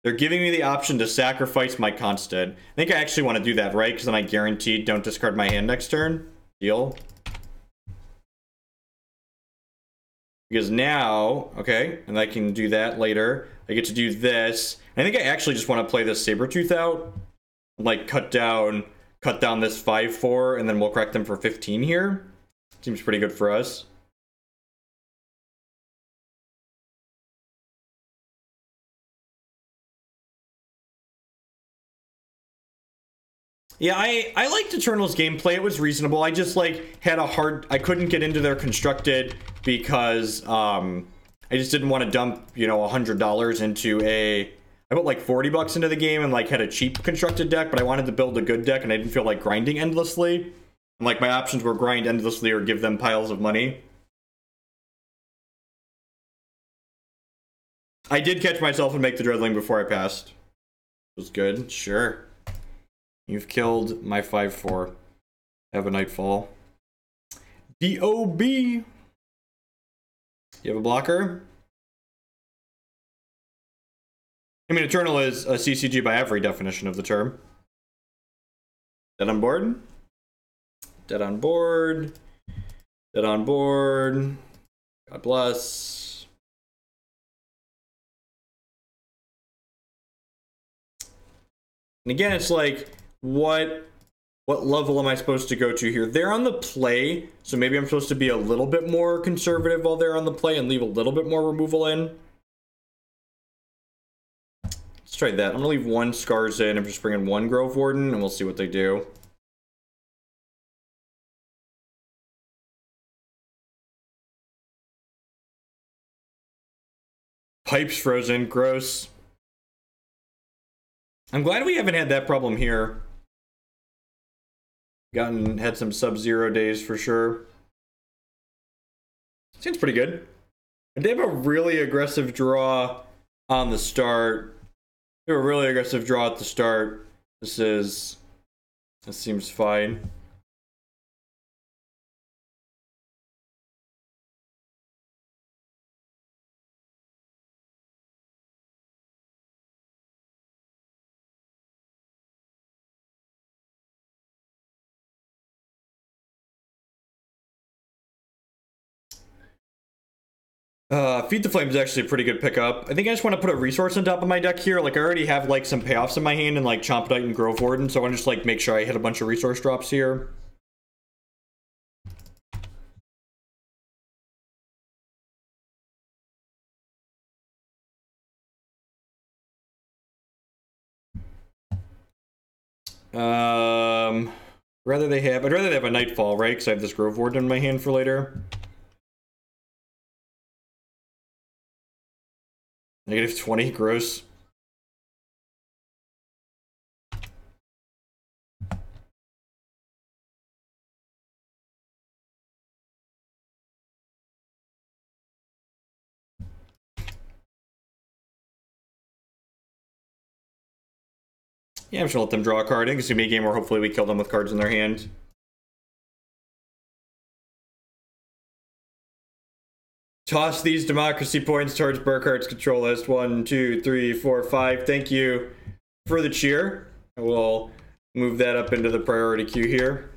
they're giving me the option to sacrifice my constant. I think I actually want to do that, right? Because then I guaranteed don't discard my hand next turn. Deal. Because now, okay, and I can do that later. I get to do this. I think I actually just want to play this Sabretooth out. Like, cut down this 5/4, and then we'll crack them for 15 here. Seems pretty good for us. Yeah, I liked Eternal's gameplay. It was reasonable. I just, like, I couldn't get into their constructed because, I just didn't want to dump, you know, $100 into I put like $40 into the game and, like, had a cheap constructed deck, but I wanted to build a good deck and I didn't feel like grinding endlessly. And, like, my options were grind endlessly or give them piles of money. I did catch myself and make the Dreadling before I passed. It was good. Sure. You've killed my 5/4. Have a Nightfall. D.O.B. You have a blocker? I mean, Eternal is a CCG by every definition of the term. Dead on board? Dead on board. Dead on board. God bless. And again, it's like, what level am I supposed to go to here? They're on the play, so maybe I'm supposed to be a little bit more conservative while they're on the play and leave a little bit more removal in. Let's try that. I'm gonna leave one Scars in. I'm just bringing one Grove Warden, and we'll see what they do. Pipes frozen. Gross. I'm glad we haven't had that problem here. Had some sub-zero days for sure. Seems pretty good. They have a really aggressive draw on the start. They have a really aggressive draw at the start. This seems fine. Feed the Flame is actually a pretty good pickup. I think I just want to put a resource on top of my deck here. Like, I already have, like, some payoffs in my hand and, like, Chompknight and Grove Warden, so I want to just, like, make sure I hit a bunch of resource drops here. I'd rather they have a Nightfall, right? Because I have this Grove Warden in my hand for later. -20, gross. Yeah, I'm just gonna let them draw a card. I think it's gonna be a game where hopefully we kill them with cards in their hand. Toss these democracy points towards Burkhart's control list. 1, 2, 3, 4, 5. Thank you for the cheer. I will move that up into the priority queue here.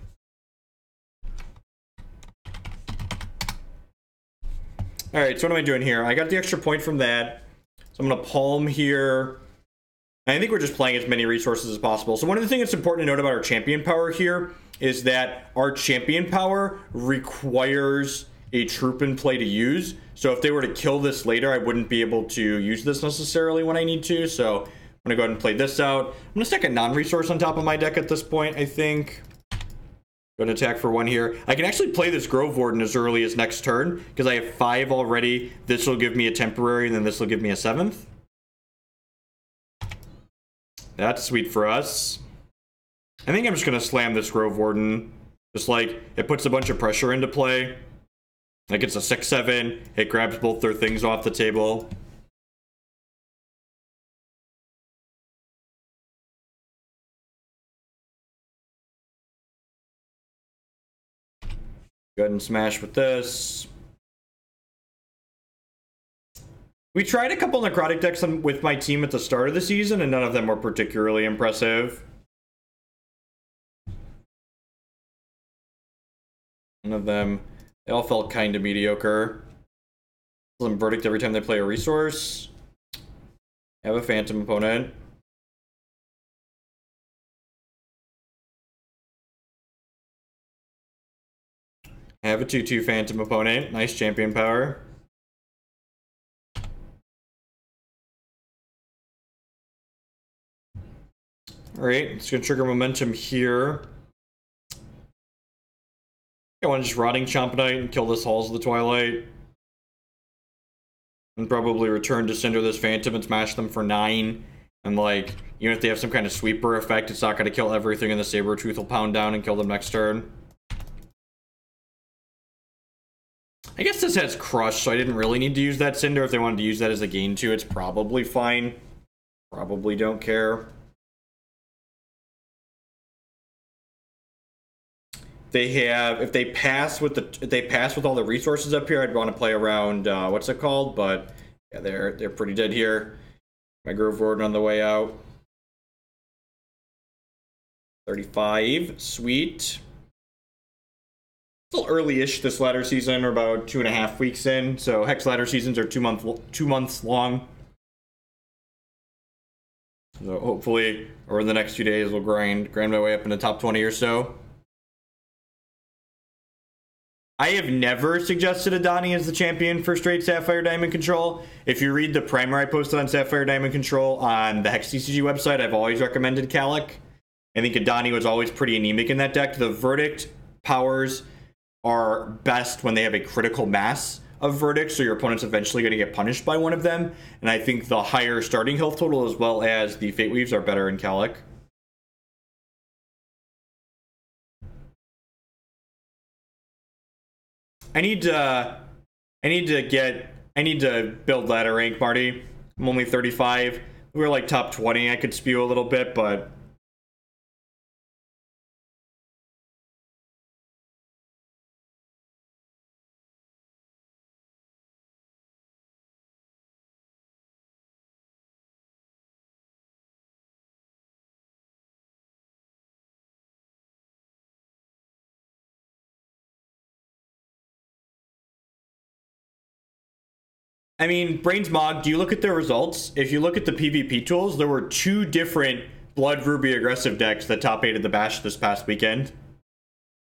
Alright, so what am I doing here? I got the extra point from that. So I'm gonna palm here. I think we're just playing as many resources as possible. So one of the things that's important to note about our champion power here is that our champion power requires a troop in play to use. So if they were to kill this later, I wouldn't be able to use this necessarily when I need to. So I'm gonna go ahead and play this out. I'm gonna stack a non-resource on top of my deck at this point, I think. Go to attack for 1 here. I can actually play this Grove Warden as early as next turn because I have 5 already. This will give me a temporary, and then this will give me a 7th. That's sweet for us. I think I'm just gonna slam this Grove Warden. Just like, it puts a bunch of pressure into play. Like, it's a 6/7. It grabs both their things off the table. Go ahead and smash with this. We tried a couple necrotic decks with my team at the start of the season, and none of them were particularly impressive. None of them. They all felt kind of mediocre. Them Verdict every time they play a resource. Have a Phantom opponent. Have a 2/2 Phantom opponent. Nice champion power. Alright, it's gonna trigger momentum here. I want to just Rotting Chompknight and kill this Halls of the Twilight. And probably return to Cinder this Phantom and smash them for 9. And like, even if they have some kind of sweeper effect, it's not gonna kill everything, and the Sabretooth will pound down and kill them next turn. I guess this has Crush, so I didn't really need to use that Cinder. If they wanted to use that as a gain 2, it's probably fine. Probably don't care. They have, if they pass with all the resources up here, I'd want to play around what's it called? But yeah, they're pretty dead here. My Grove Warden on the way out. 35, sweet. Still early-ish this ladder season. We're about 2.5 weeks in, so Hex ladder seasons are 2 months long. So hopefully, over the next few days, we'll grind my way up in the top 20 or so. I have never suggested Adani as the champion for straight Sapphire Diamond control. If you read the primer I posted on Sapphire Diamond control on the Hex TCG website, I've always recommended Kalik. I think Adani was always pretty anemic in that deck. The Verdict powers are best when they have a critical mass of Verdict, so your opponent's eventually going to get punished by one of them. And I think the higher starting health total as well as the Fate Weaves are better in Kalik. I need to build ladder rank, Marty. I'm only 35. We were like top 20. I could spew a little bit, but I mean, Brains Mog, do you look at their results? If you look at the PvP tools, there were 2 different Blood Ruby aggressive decks that top 8'd the Bash this past weekend.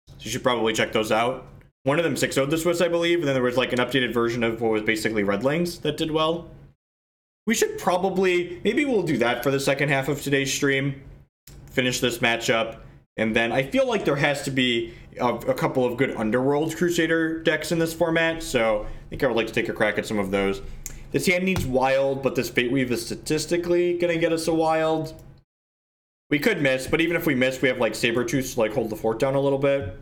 So you should probably check those out. One of them 6-0'd the Swiss, I believe, and then there was like an updated version of what was basically Redlings that did well. We should probably, maybe we'll do that for the second half of today's stream. Finish this matchup. And then I feel like there has to be a couple of good Underworld Crusader decks in this format, so I think I would like to take a crack at some of those. This hand needs Wild, but this Fate Weave is statistically going to get us a Wild. We could miss, but even if we miss, we have like Sabretooth to like hold the fort down a little bit.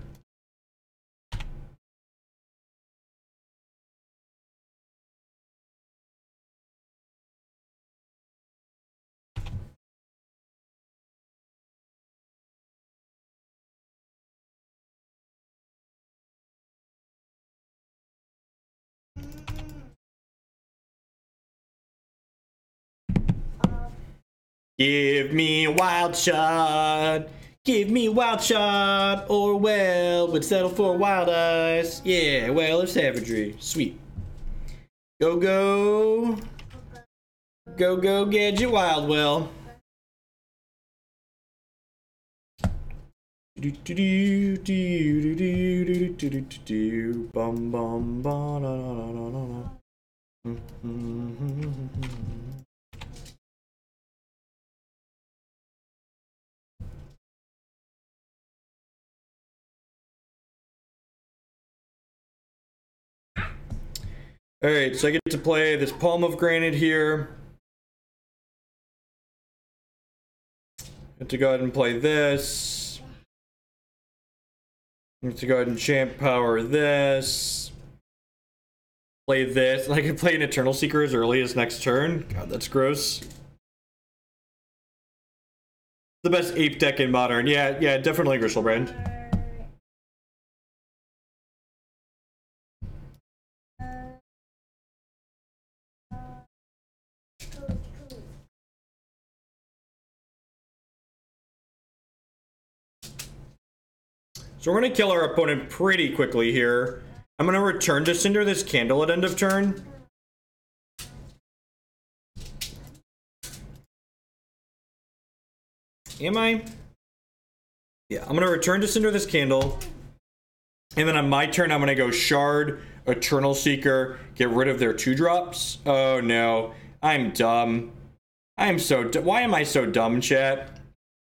Give me a wild shot. Give me a wild shot. Or well, would settle for wild eyes. Yeah, Well of Savagery. Sweet. Go, go. Go, go, Gadget Wild Well. Bum bum ba na na na na na. Alright, so I get to play this Palm of Granite here. Get to go ahead and play this. Get to go ahead and champ power this. Play this. And I can play an Eternal Seeker as early as next turn. God, that's gross. The best ape deck in Modern. Yeah, definitely Grishelbrand. So we're going to kill our opponent pretty quickly here. I'm going to return to Cinder this Candle at end of turn. Am I? Yeah, I'm gonna return to Cinder this candle. And then on my turn, I'm gonna go Shard, Eternal Seeker, get rid of their 2-drops. Oh no, I'm dumb. I'm so why am I so dumb, chat?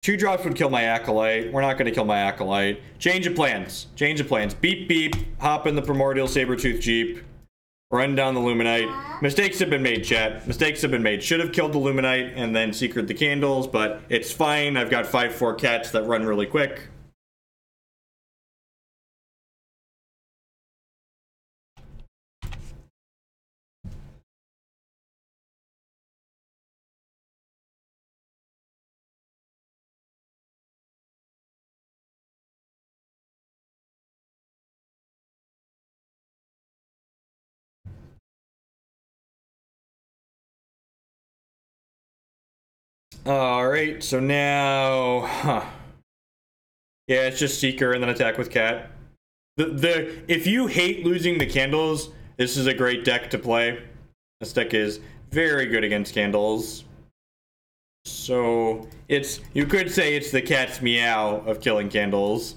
2-drops would kill my Acolyte. We're not gonna kill my Acolyte. Change of plans. Change of plans. Beep beep. Hop in the Primordial Sabretooth Jeep. Run down the Luminite. Mistakes have been made, chat. Mistakes have been made. Should have killed the Luminite and then secret the candles, but it's fine. I've got 5/4 cats that run really quick. Alright, so now... Yeah, it's just Seeker and then attack with Cat. If you hate losing the candles, this is a great deck to play. This deck is very good against candles. So, you could say it's the cat's meow of killing candles.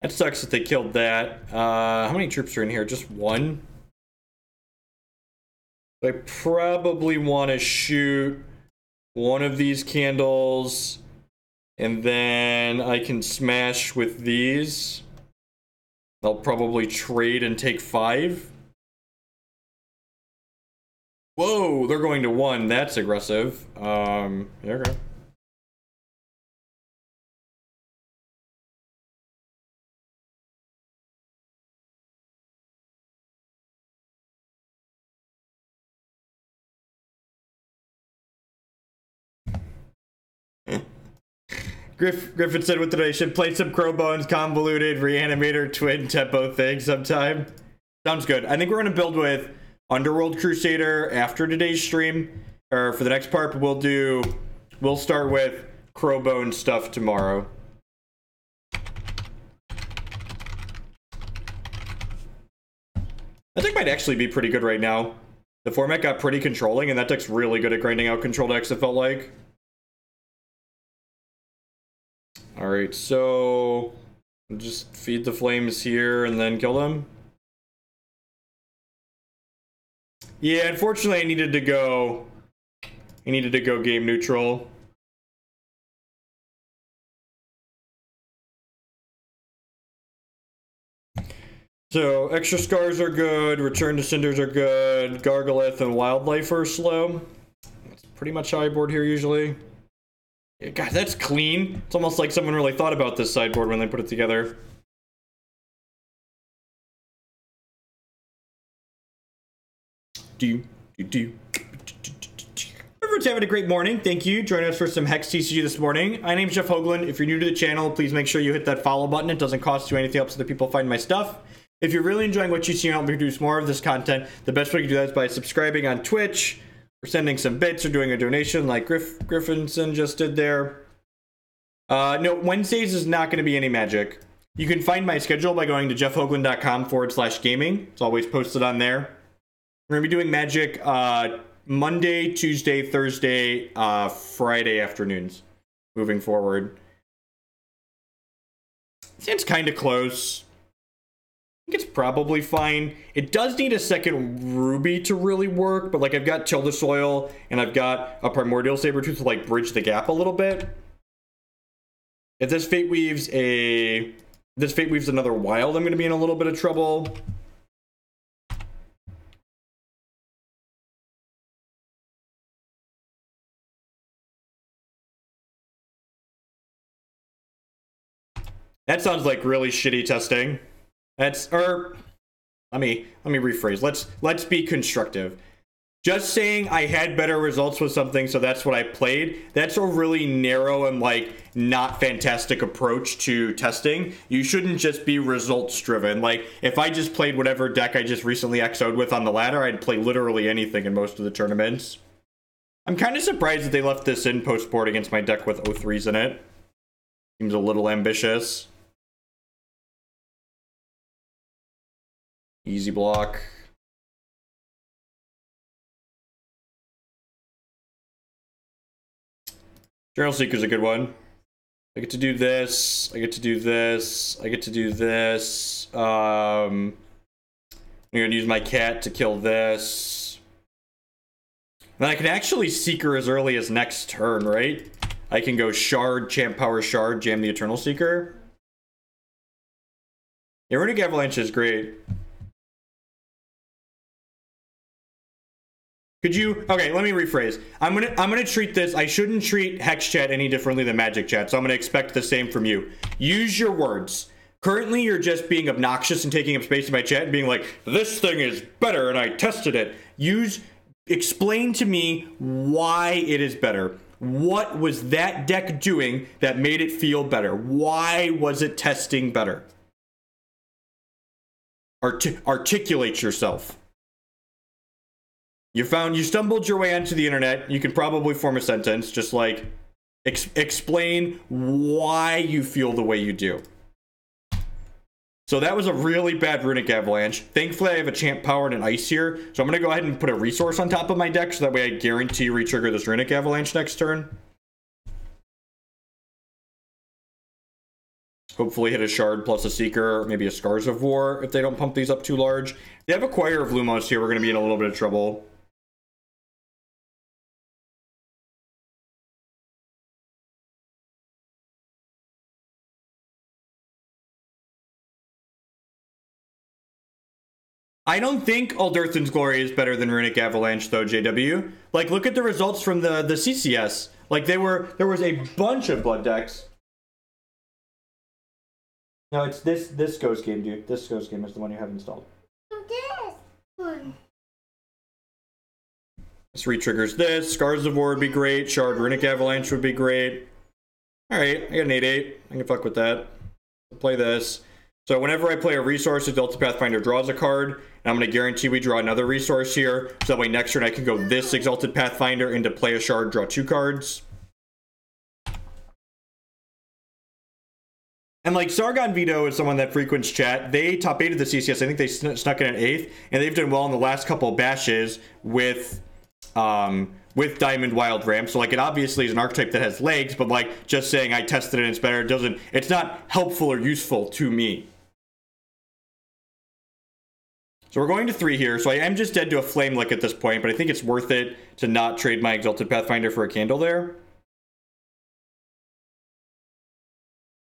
That sucks that they killed that. How many troops are in here? Just one? I probably want to shoot one of these candles, and then I can smash with these. I'll probably trade and take 5. Whoa, they're going to 1. That's aggressive. Okay. Griffin said, what did I should play some Crowbones, Convoluted, Reanimator, Twin, Tempo thing sometime? Sounds good. I think we're going to build with Underworld Crusader after today's stream, or for the next part, but we'll start with Crowbone stuff tomorrow. That deck might actually be pretty good right now. The format got pretty controlling, and that deck's really good at grinding out control decks, it felt like. Alright, so just feed the flames here and then kill them. Yeah, unfortunately I needed to go game neutral. So extra scars are good, return to cinders are good, Gargalith and wildlife are slow. That's pretty much how I board here usually. God, that's clean. It's almost like someone really thought about this sideboard when they put it together. Everyone's having a great morning. Thank you. Joining us for some Hex TCG this morning. My name's Jeff Hoagland. If you're new to the channel, please make sure you hit that follow button. It doesn't cost you anything, helps other people find my stuff. If you're really enjoying what you see and help me produce more of this content, the best way to do that is by subscribing on Twitch, or sending some bits, or doing a donation like Griffinson just did there. No, Wednesdays is not going to be any Magic. You can find my schedule by going to jeffhoagland.com/gaming. It's always posted on there. We're going to be doing Magic Monday, Tuesday, Thursday, Friday afternoons moving forward. It's kind of close. I think it's probably fine. It does need a second Ruby to really work, but like I've got Tilda Soil and I've got a Primordial Sabretooth to like bridge the gap a little bit. If this Fate Weaves another Wild, I'm going to be in a little bit of trouble. That sounds like really shitty testing. let me rephrase. Let's be constructive. Just saying I had better results with something, so that's what I played. That's a really narrow and like not fantastic approach to testing. You shouldn't just be results driven. Like if I just played whatever deck I just recently XO'd with on the ladder, I'd play literally anything in most of the tournaments. I'm kind of surprised that they left this in post-board against my deck with O3s in it. Seems a little ambitious. Easy block. Journal Seeker's a good one. I get to do this. I get to do this. I get to do this. I'm gonna use my cat to kill this. Then I can actually Seeker as early as next turn, right? I can go Shard, Champ Power Shard, jam the Eternal Seeker. Yeah, Runic Avalanche is great. Could you, okay, let me rephrase. I'm gonna treat this, I shouldn't treat Hex Chat any differently than Magic Chat, so I'm gonna expect the same from you. Use your words. Currently, you're just being obnoxious and taking up space in my chat and being like, this thing is better and I tested it. Explain to me why it is better. What was that deck doing that made it feel better? Why was it testing better? Articulate yourself. You stumbled your way onto the internet. You can probably form a sentence, just like, explain why you feel the way you do. So that was a really bad Runic Avalanche. Thankfully, I have a Champ Power and an Ice here, so I'm going to go ahead and put a resource on top of my deck, so that way I guarantee retrigger this Runic Avalanche next turn. Hopefully hit a Shard plus a Seeker, or maybe a Scars of War if they don't pump these up too large. They have a Choir of Lumos here. We're going to be in a little bit of trouble. I don't think Alderthan's Glory is better than Runic Avalanche, though, JW. Like, look at the results from the CCS. Like, there was a bunch of blood decks. No, it's this Ghost game, dude. This Ghost game is the one you have installed. This one. This re-triggers this. Scars of War would be great. Shard Runic Avalanche would be great. Alright, I got an 8-8. I can fuck with that. I'll play this. So whenever I play a resource, Exalted Pathfinder draws a card, and I'm going to guarantee we draw another resource here, so that way next turn I can go this Exalted Pathfinder into play a shard, draw 2 cards. And like Sargon Vito is someone that frequents chat. They top 8 of the CCS. I think they snuck in an 8th, and they've done well in the last couple of bashes with Diamond Wild Ramp. So like it obviously is an archetype that has legs, but like just saying I tested it and it's better, it's not helpful or useful to me. So we're going to 3 here, so I am just dead to a Flame Lick at this point, but I think it's worth it to not trade my Exalted Pathfinder for a Candle there.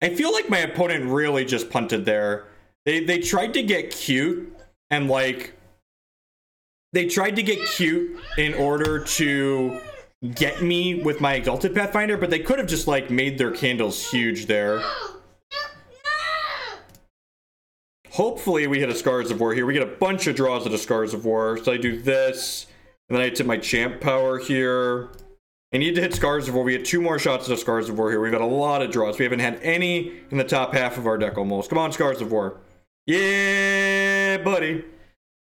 I feel like my opponent really just punted there. They tried to get cute, and like, they tried to get cute in order to get me with my Exalted Pathfinder, but they could have just like made their candles huge there. Hopefully we hit a Scars of War here. We get a bunch of draws at a Scars of War. So I do this, and then I hit my Champ Power here. I need to hit Scars of War. We get 2 more shots at a Scars of War here. We've got a lot of draws. We haven't had any in the top half of our deck almost. Come on, Scars of War. Yeah, buddy.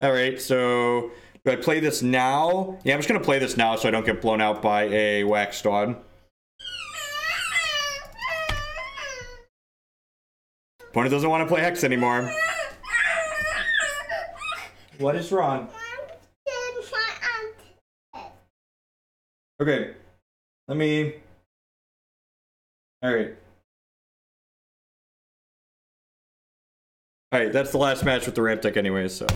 All right, so do I play this now? Yeah, I'm just going to play this now so I don't get blown out by a Wax Dawn. Opponent doesn't want to play Hex anymore. What is wrong? Okay. Let me... Alright. Alright, that's the last match with the ramp deck anyways, so...